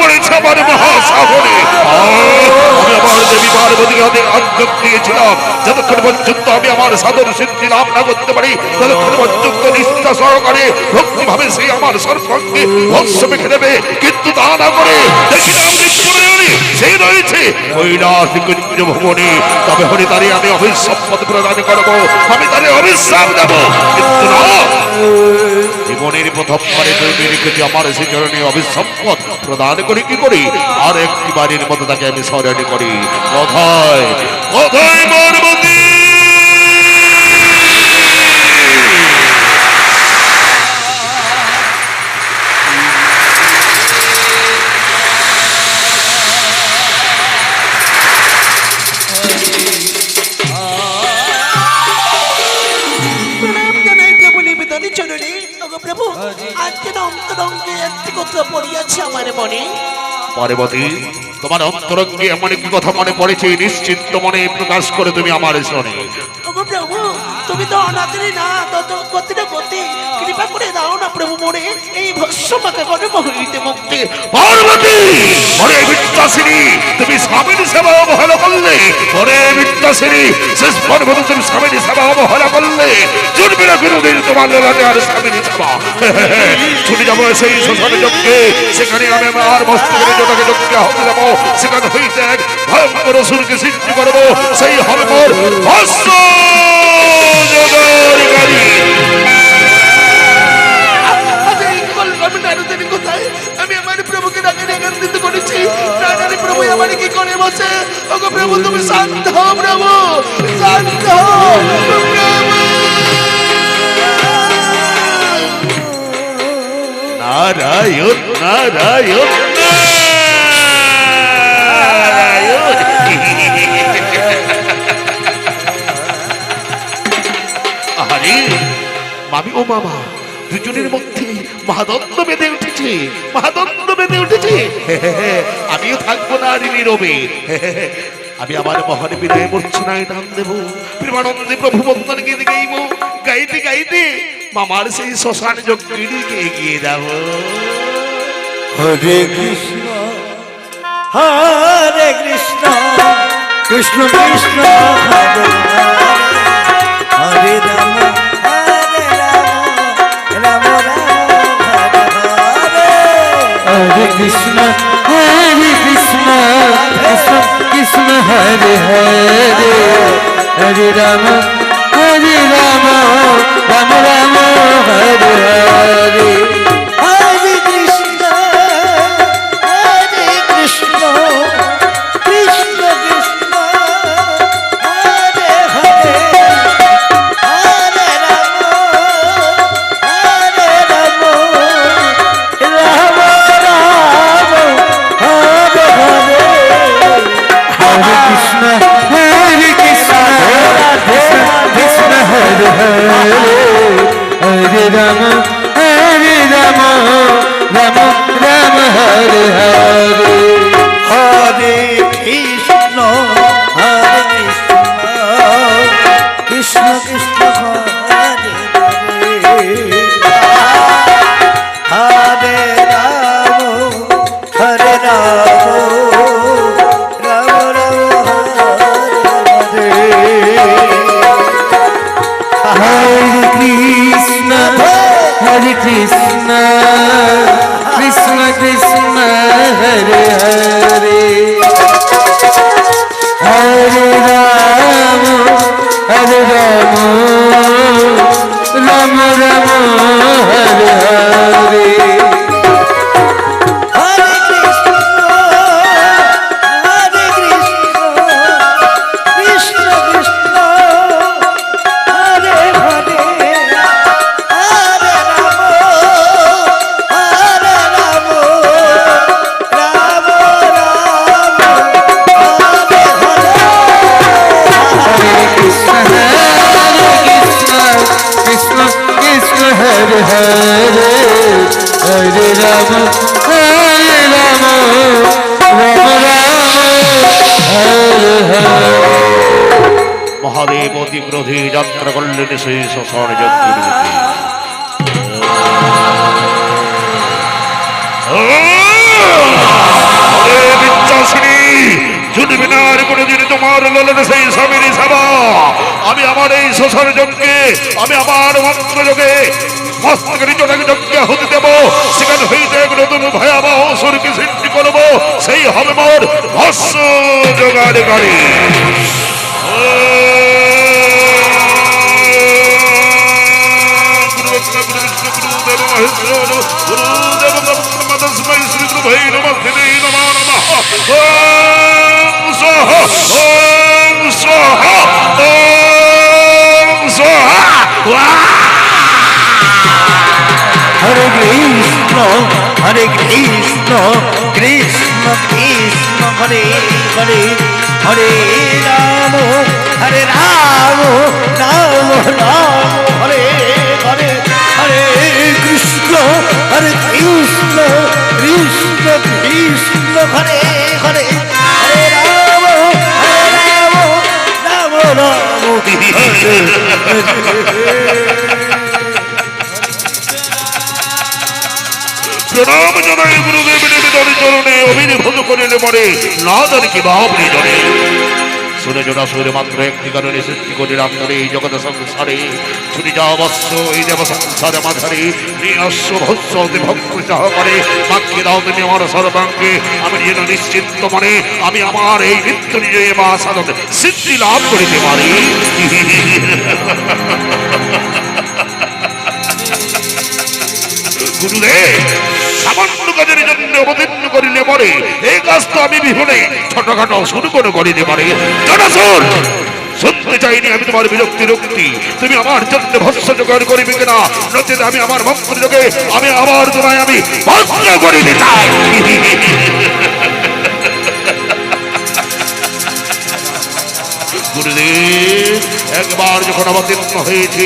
করেছে আমার মহাসাগরে। আমি আমার দেবী পার্বতীকে হাতে আজ্ঞা দিয়েছিলাম, যতক্ষণ পর্যন্ত আমি আমার সাধন সিদ্ধি লাভ না করতে পারি ততক্ষণ পর্যন্ত নিষ্ঠা সহকারে ভক্তিভাবে সেই আমার সর্বাঙ্গে ভস্ম মেখে দেবে। কিন্তু তা না করে দেখিলাম সেই রয়েছে কৈলাস কুঞ্জ ভবনে। তবে হলে তারে আমি অভিসম্পদ প্রদান করবো, আমি তারে অভিশাপ দেব। কিন্তু না, জীবনের প্রথমবারে তৈরি রেখেছি আমার সে চরণে অভিসম্পদ প্রদান করি কি করি, আর একটি বাড়ির মতো তাকে আমি স্মরণ করি। কোথায় কোথায় পার্বতী? পার্বতী, তোমার অন্তরঙ্গে এমন কি কথা মনে পড়েছে নিশ্চিন্ত মনে প্রকাশ করে তুমি আমার শোনে। প্রভু, তুমি তো অনাথেরই না, তত গতিটা গতি, কৃপা করে দাও না প্রভু, মনে এই ভস্মমাকে করে মহিতে মুক্তি। পার্বতী, ওরে বিদ্যাসিনী, তুমি স্বামীর সেবা অবহেলা করলে। ওরে বিদ্যাসিনী, শেষ পর্যন্ত তুমি স্বামীর সেবা অবহেলা করলে। চলবে না কোনোদিন তোমার ললাটে আর স্বামীর সেবা। ছুটে যাবো সেই শ্মশান যজ্ঞে, সেখানে আমি আমার মস্তকের জটাকে যজ্ঞে হতে যাবো। সেখানে হইতে এক ভয়ঙ্কর অসুরকে সৃষ্টি করবো, সেই হবে মোর ভস্ম জগৎকারী। আমি আমার প্রভুকে ডাকে আনন্দিত করেছি, প্রাণারে প্রভু আমার কি করে বসে। ওগো প্রভু, তুমি শান্ত হও প্রভু, শান্ত হও প্রভু। নারায়ণ নারায়ণ আরে মামি ও মামা, দুজনের মধ্যে মহাদ্বন্দ্ব বেঁধে উঠেছে, মহাদ্বন্দ্ব বেঁধে উঠেছে। আমিও থাকবো না আর নীরবে। আমি আমার মহান বিদায় মূর্ছনায় টান দেবো, প্রেমানন্দে প্রভু বন্দন গীত গাইব। গাইতে গাইতে মামার সেই শ্মশান যজ্ঞের দিকে এগিয়ে যাব। হরে কৃষ্ণ হরে কৃষ্ণ, কৃষ্ণ কৃষ্ণ হরে হরে, হরে রাম হরে রাম, রাম রাম হরে হরে। हरे कृष्ण कृष्ण कृष्ण हरे हरे, हरे राम राम राम राम हरे हरे। हरे कृष्ण कृष्ण कृष्ण हरे हरे, हरे राम राम राम हरे हरे। हरे कृष्ण कृष्ण हरे हरे, हरे राम राम राम हरे हरे। हरे कृष्ण कृष्ण कृष्ण हरे हरे, हरे राम राम राम हरे हरे। हरे कृष्ण कृष्ण कृष्ण हरे हरे, हरे राम राम राम हरे हरे। हरे कृष्ण कृष्ण कृष्ण हरे हरे, हरे राम राम राम हरे हरे। हरे कृष्ण कृष्ण कृष्ण हरे हरे, हरे राम राम राम हरे हरे। মহাদেব অতি ক্রোধে যাত্রা করলেন সেই শ্মশান যজ্ঞের দিকে। আমার ললনে সেই স্বামীর সেবা, আমি আমার এই শোষণ যজ্ঞে, আমি আমার মন্ত্র যোগে মস্তকে নিজটাকে যজ্ঞ হতে দেব, সেখানে হইতে এক নতুন ভয়াবহ অসুরকে সৃষ্টি করব, সেই হবে মোর ভস্ম যোগাড় গাড়ি। হরে কৃষ্ণ হরে কৃষ্ণ কৃষ্ণ কৃষ্ণ হরে হরে হরে রাম রাম রাম হরে হরে হরে কৃষ্ণ কৃষ্ণ কৃষ্ণ হরে হরে হরে রাম রাম রাম প্রণাম জানাই গুরুদেব নিবেদন চরণে, অভিনিভূত করিলে মরে না জানি কি বা আপনি জানে। শুনে জোড়া সুরে মাত্র একটি কারণে সৃষ্টি করিলাম ধরে এই জগৎ সংসারে, ছুটি যাও বৎস এই দেব সংসারে মাঝারে, নিয়ে আসো ভস্য অতি ভক্তি সহকারে, বাক্যে দাও তুমি আমার সর্বাঙ্গে, আমি যেন নিশ্চিন্ত মনে আমি আমার এই নিত্য নিজে বা সাধন সিদ্ধি লাভ করিতে পারি। গুরুদেব সামান্য কাজের জন্য অবতীর্ণ করিলে পরে এই কাজ তো আমি বিহনে ছোটখাটো শুরু করে করিতে পারে। জনসুর শুনতে চাইনি আমি তোমার বিরক্তি রক্তি, তুমি আমার জন্য ভস্য জোগাড় করিবে কিনা, নচেত আমি আমার ভক্ত যোগে আমি আবার তোমায় আমি ভস্য করিতে চাই। গুরুদেব একবার যখন অবতীর্ণ হয়েছে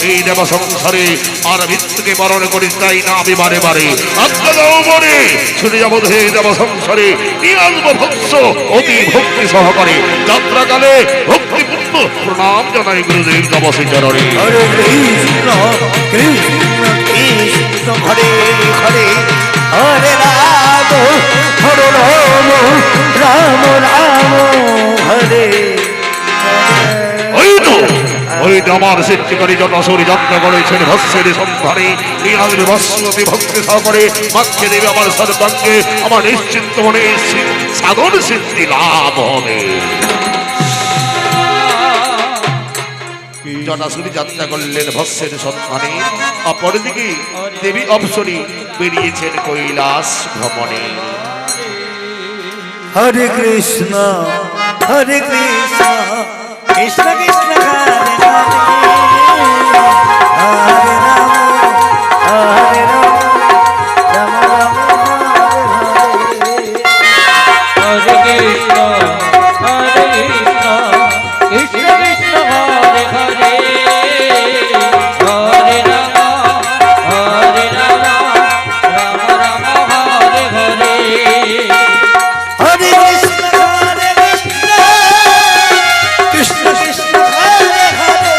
এই দেব সংসারে আর মৃত্যুকে বরণ করি তাই না আমি বারে বারে মনে ছুটে যাবো হে দেব সংসারে, নিয়ে আসবো ভক্স অতি ভক্তি সহকারে, যাত্রাকালে ভক্তিপূর্ণ প্রণাম জানাই গুরুদেব তপসী চরণে। হরে কৃষ্ণ কৃষ্ণ কৃষ্ণ হরে হরে হরে রাম রাম রাম হরে ওই তো আমার সৃষ্টিকারী জনসুরি যত্ন করেছেন ভস্যের সন্ধানে, নিয়ে আসবে ভস্মতি ভক্তি সহকারে, মাক্ষে দেবে আমার সর্বাঙ্গে, আমার নিশ্চিন্ত মনে সাধন সিদ্ধি লাভ হবে। জনাসুরি যাত্রা করলেন ভস্যের সন্ধানে, অপরদিকে দেবী অপ্সরী বেরিয়েছেন কৈলাস ভ্রমণে। হরে কৃষ্ণ হরে কৃষ্ণ কৃষ্ণ কৃষ্ণ হরে হরে হরে রাম রাম রাম হরে হরে হরে কৃষ্ণ কৃষ্ণ কৃষ্ণ হরে হরে হরে রাম রাম রাম হরে হরে। হরে কৃষ্ণ কৃষ্ণ কৃষ্ণ কৃষ্ণ হরে হরে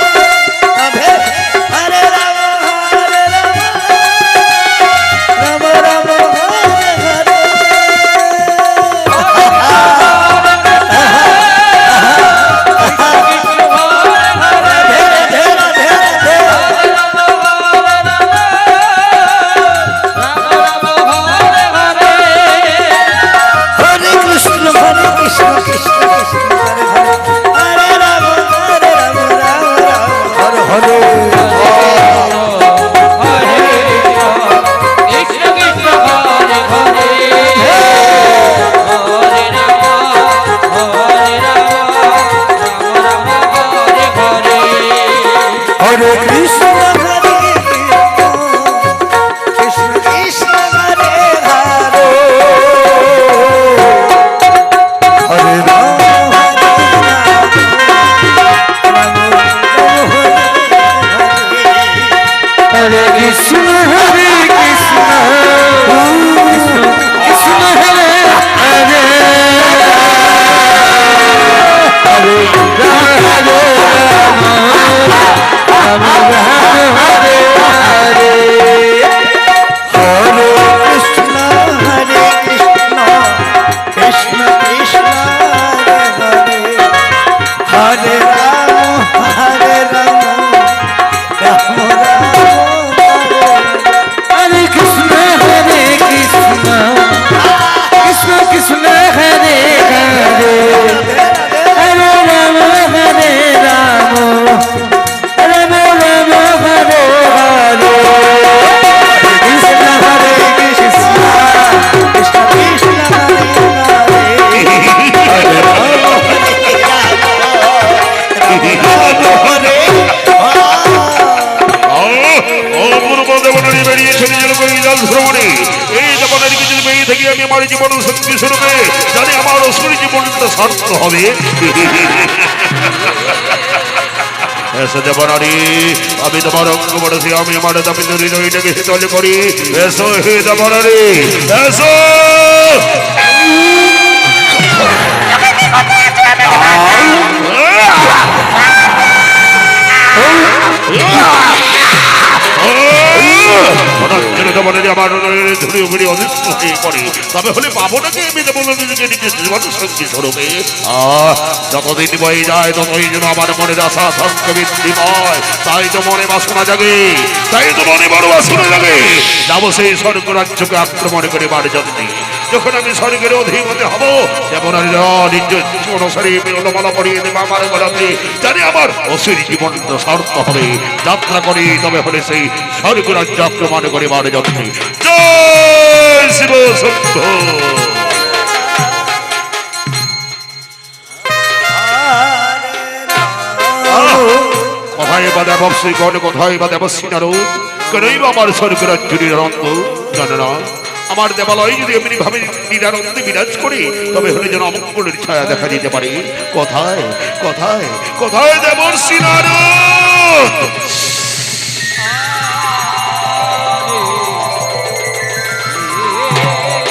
থেকে আমি আমার জীবন শক্তি স্বরূপে জানি আমার অসুর জীবনটা সার্থক হবে। এসো দেবনারী, আমি তোমার অঙ্গ বলেছি, আমি আমার দাবি হৃদয়টাকে শীতল করি। এসো হে দেবনারী, এসো। আমার ধরে উপরে অনিষ্ট হয়ে পড়ে, তবে হলে পাবনাকে আমি দেবো নিজেকে নিজের জীবন সঙ্গী স্বরূপে। যতদিন বয়ে যায় ততই যেন আমার মনের আশা সঙ্গ বৃদ্ধি পায়। তাই তো মনে বাসনা জাগে, তাই তো মনে বড় বাসনা জাগে। যাবো সেই স্বর্গ রাজ্যকে আক্রমণ করে বাড়ি জন্মে। যখন আমি স্বর্গের অধিপতি হব, যেমন নিজ অনুসারে বেরোলমালা পড়িয়ে দেবো আমার গলাতে, জানি আমার অসুর জীবনটা সার্থক হবে। যাত্রা করি তবে হলে সেই স্বর্গ রাজ্য আক্রমণ করে বাড়ি জন্মে। জয় শিব সত্য। কোথায় বা দেব শ্রীগণ, কোথায় বা দেব শ্রীনারদ, কেনই বা আমার স্বর্গ রাজ্যের আনন্দ জানে না। আমার দেবালয় যদি এমনি ভাবে নিরানন্দে বিরাজ করে, তবে হলে যেন অমঙ্গলের ছায়া দেখা দিতে পারে। কোথায় কোথায় কোথায় দেব শ্রীনারদ?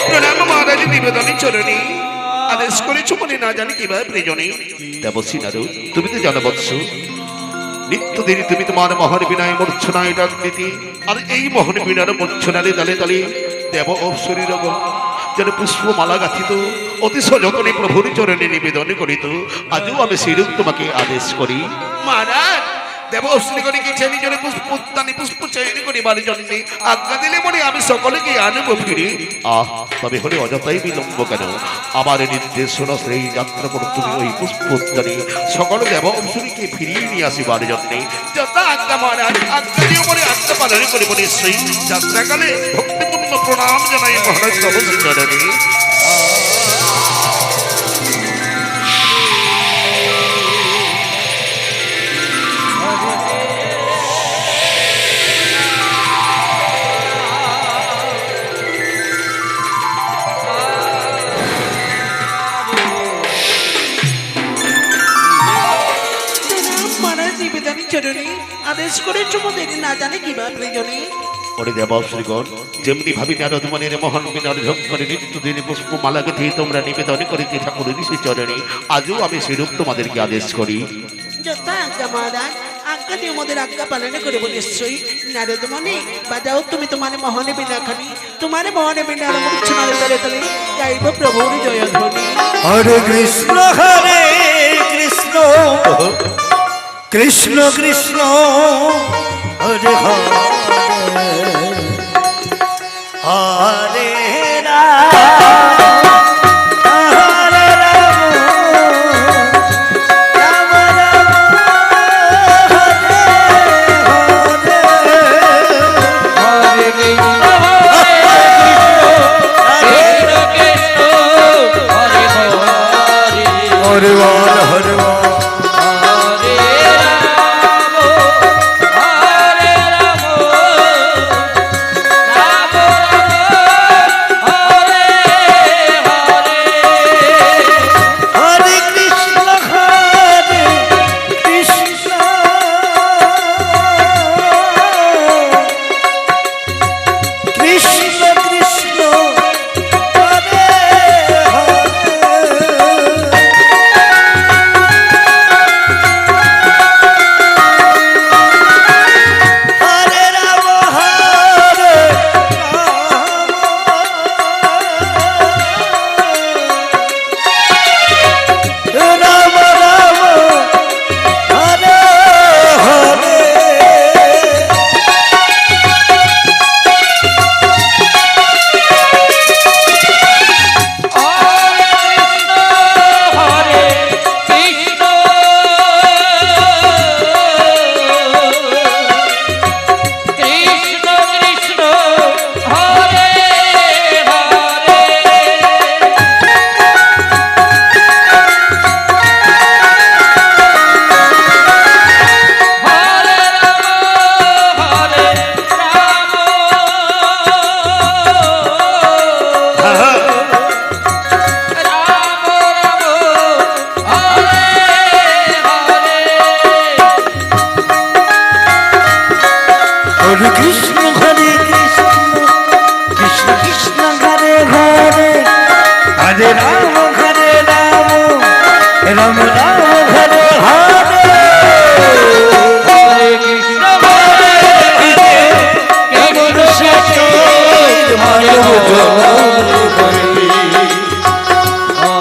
প্রণাম মহারাজ, নিবেদনে চরণী। আদেশ করেছ বলে না জানি কিভাবে প্রিয়জনে। দেব শ্রীনারদ, তুমি তো জানো বৎস, নিত্যদিন তুমি তোমার মহান বিনয় মূর্ছনায় ডাক দিতে, আর এই মহান বিনয়ের মূর্ছনারে দালে দালে দেব অপসরীর যেন পুষ্পমালা গাথিত অতি সযত্নে প্রভুর চরণে নিবেদন করিত। আজও আমি সেরূপ তোমাকে আদেশ করি। মহারাজ, দেব অশ্রীগণকে ছেড়ে জন্য পুষ্পদানি পুষ্প চয়ন করিবার জন্য আজ্ঞা দিলে বলে আমি সকলকে আনবো ফিরে। তবে হলে অযথাই বিলম্ব কেন? আমার নির্দেশনা সেই যাত্রা করো তুমি ওই পুষ্পোদ্যানে সকল দেব অংশীকে ফিরিয়ে নিয়ে আসিবার জন্যে। যথা আজ্ঞা মহারাজ, আজ্ঞা দিয়ে বলে আজ্ঞা পালন করিব নিশ্চয়ই। যাত্রাকালে ভক্তিপূর্ণ প্রণাম জানাই মহারাজ দেব শ্রীনারায়ণে। আদেশ করেছ মোদের না জানে কিভাবে প্রিয়জনে। ওরে দেব শ্রীগণ, যেমনি ভাবি নারদ মনের মহান বিনয় ঝোঁক করে নিত্যদিন পুষ্পমালা গেঁথে তোমরা নিবেদন করিতে ঠাকুরের ঋষি চরণে, আজও আমি সেরূপ তোমাদেরকে আদেশ করি। যথা আজ্ঞা মহারাজ, আজ্ঞা দিয়ে মোদের আজ্ঞা পালন করিব নিশ্চয়ই। নারদ মনে বাজাও তুমি তোমার মহানে বিনা খানি, তোমার মহানে বিনা মূর্ছনার তলে তলে গাইব প্রভুর জয়ধ্বনি। হরে কৃষ্ণ কৃষ্ণ কৃষ্ণ কৃষ্ণ হরে হরে হরে রাম হরে রাম রাম রাম হরে হরে হরে কৃষ্ণ কৃষ্ণ কৃষ্ণ হরে হরে হরে হরে হরে হরে রাম রাম রাম হরে রাম রাম রাম হরে হরে হরে কৃষ্ণ হরে কৃষ্ণ কেমন সত্য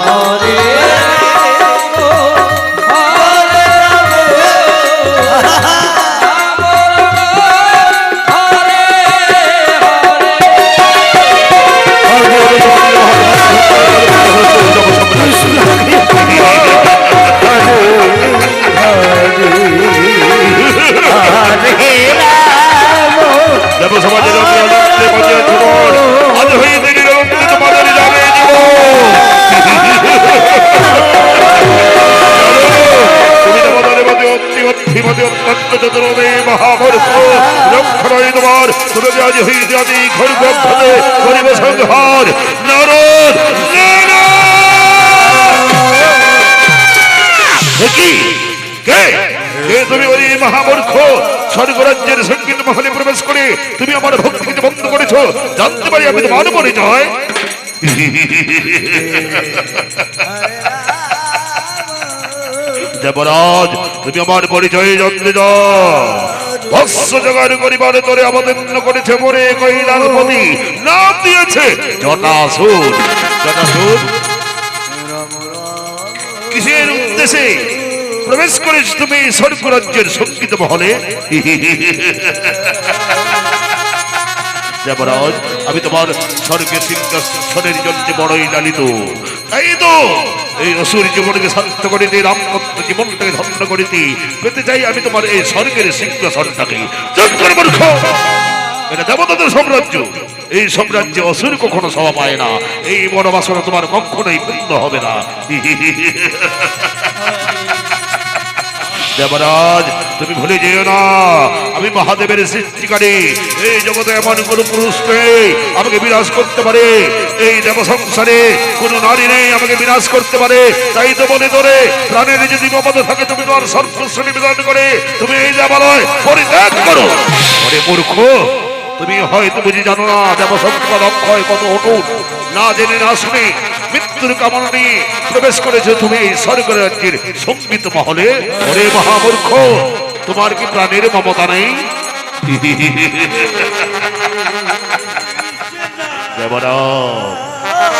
হরে দেব সমাজের আজ হইতে নিরঙ্কুশ তোমাদের জানে তুমি তোমাদের মধ্যে অত্যন্ত চতুর্দে মহামূর্খ লক্ষ্যণই তোমার তুমি আজ হইতে আদি খর্গ করিব সংহার নারদ কি কে কে তুমি ওই মহামূর্খ স্বর্গরাজ্যের সঙ্গীত মহলে প্রবেশ করে তুমি আমার ভক্তিকে বন্ধ করেছো জানতে পারি আমি তোমার পরিচয় দেবরাজ তুমি আমার পরিচয় জানতে যাও ভস্য জোগাড় করিবার তোরে অবতীর্ণ করেছে মোরে কৈলাসপতি নাম দিয়েছে জটাসুর জটাসুর কিসের উদ্দেশ্যে প্রবেশ করেছ তুমি স্বর্গরাজ্যের সঙ্গীত মহলে দেবরাজ আমি তোমার স্বর্গের সিংহাসনের জন্য বড়ই লালিত তাই তো এই অসুর জীবনকে শান্ত করিতে রামপত্র জীবনটাকে ধন্য করিতে পেতে চাই আমি তোমার এই স্বর্গের সিংহাসনটাকে মূর্খ এটা দেবতাদের সাম্রাজ্য এই সাম্রাজ্যে অসুর কখনো সভা পায় না এই মনোবাসনা তোমার কখনোই পূর্ণ হবে না দেবরাজ তুমি ভুলে যেও না আমি মহাদেবের সৃষ্টিকারী এই জগতে এমন কোন পুরুষ নেই আমাকে বিনাশ করতে পারে এই দেব সংসারে কোন নারী নেই আমাকে বিনাশ করতে পারে তাই তো বলে ধরে প্রাণের যদি বিপদ থাকে তুমি তোমার সর্বস্ব নিবেদন করে তুমি এই দেবালয় পরিত্যাগ করো আরে মূর্খ তুমি হয়তো বুঝি জানো না দেব সংসার অক্ষয় কত অটুট না জেনে না শুনে মৃত্যুর কামনা নিয়ে প্রবেশ করেছো তুমি এই স্বর্গরাজ্যের সঙ্গীত মহলে ওরে মহামূর্খ তোমার কি প্রাণের মমতা নেই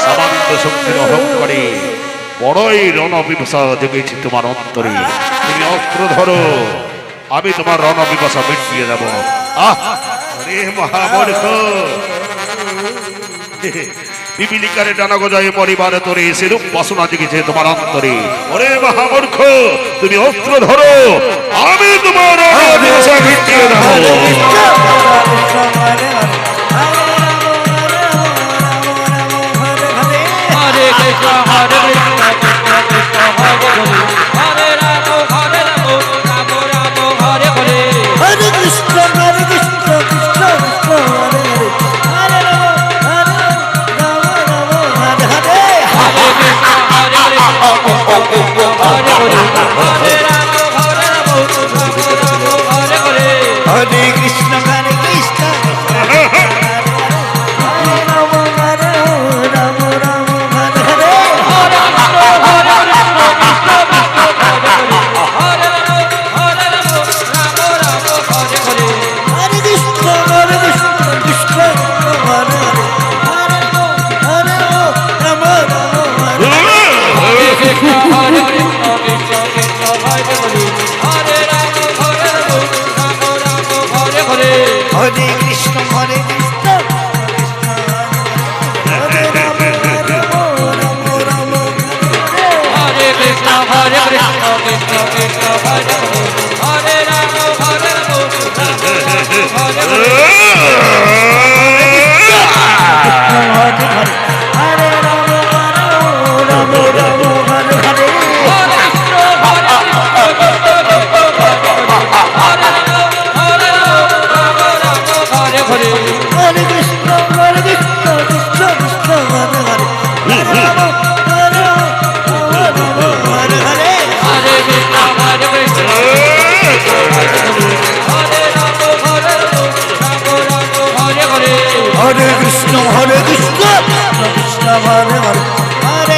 সামান্য শক্তির অহংকারে বড়ই রণবিপাশা জেগেছে তোমার অন্তরে তুমি অস্ত্র ধরো আমি তোমার রণবিপাশা মিটিয়ে দেব আরে মহামূর্খ পিপিলিকারে ডানা গজায় পরিবারে তোরে সেরূপ বাসনা জেগেছে তোমার অন্তরে ওরে মহামূর্খ তুমি অস্ত্র ধরো আমি তোমার রণবিপাশা মিটিয়ে দেব হরে কৃষ্ণ হরে কৃষ্ণ কৃষ্ণ কৃষ্ণ হরে হরে হরে রাম রাম রাম হরে হরে হরে কৃষ্ণ কৃষ্ণ কৃষ্ণ হরে হরে হরে রাম রাম রাম হরে হরে হরে কৃষ্ণ হরে কৃষ্ণ কৃষ্ণ কৃষ্ণ হরে হরে হরে রাম হরে হরে হরে কৃষ্ণ কৃষ্ণ হরে রাম হরে রাম রাম হরে হরে হরে কৃষ্ণ হরে কৃষ্ণ কৃষ্ণ কৃষ্ণ হরে হরে হরে রাম রাম হরে হরে হরে কৃষ্ণ কৃষ্ণ হরে হরে হরে রাম রাম হরে কৃষ্ণ হরে কৃষ্ণ কৃষ্ণ কৃষ্ণ হরে হরে হরে রাম হরে হরে হরে কৃষ্ণ হরে কৃষ্ণ হরে রাম রাম রাম হরে কৃষ্ণ হরে কৃষ্ণ কৃষ্ণ কৃষ্ণ হরে হরে হরে রাম হরে হরে হরে হরে রাম রাম রাম হরে হরে হরে কৃষ্ণ হরে কৃষ্ণ হরে কৃষ্ণ হরে কৃষ্ণ কৃষ্ণ কৃষ্ণ হরে হরে হরে রাম হরে হরে হরে হরে কৃষ্ণ হরে কৃষ্ণ হরে রাম হরে হরে হরে কৃষ্ণ হরে কৃষ্ণ কৃষ্ণ হরে হরে হরে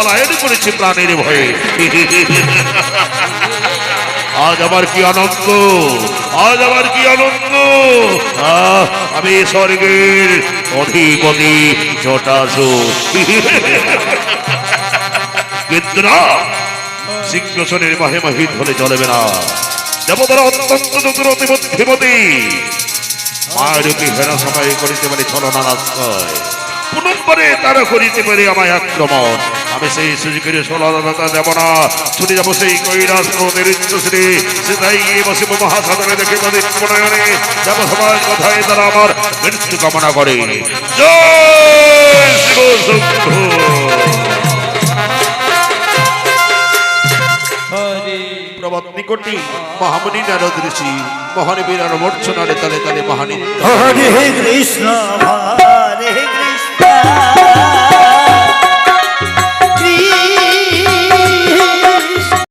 পলায়ন করেছি প্রাণের ভয়ে। আজ আমার কি আনন্দ, আজ আমার কি আনন্দ। আমি স্বর্গের অধিপতি জটাসুর। কিন্তু না, সিংহাসনের মাহেমাহিত হলে চলবে না। দেবতারা অত্যন্ত চতুরতি বুদ্ধিমতী, মায়েরকে হেরা সময় করিতে পারে ছলনার আশ্রয়, পুনঃপরে তারা করিতে পারে আমায় আক্রমণ। আমি সেই সুযোগের সলনতা দেব না। ছুটে যাবো সেই কৈলাস পর্বতের উচ্চশ্রী, সেটাই গিয়ে বসে মহাসাগরে দেখে তাদের প্রণয়নে যাব সবার কথায় তারা আমার মৃত্যু কামনা করে। জয় শিব শম্ভু। প্রবাদ নিকটি মহামণি নারদ ঋষি মহানবীর মূর্ছনারে তালে তালে মহানিত্য হরে কৃষ্ণ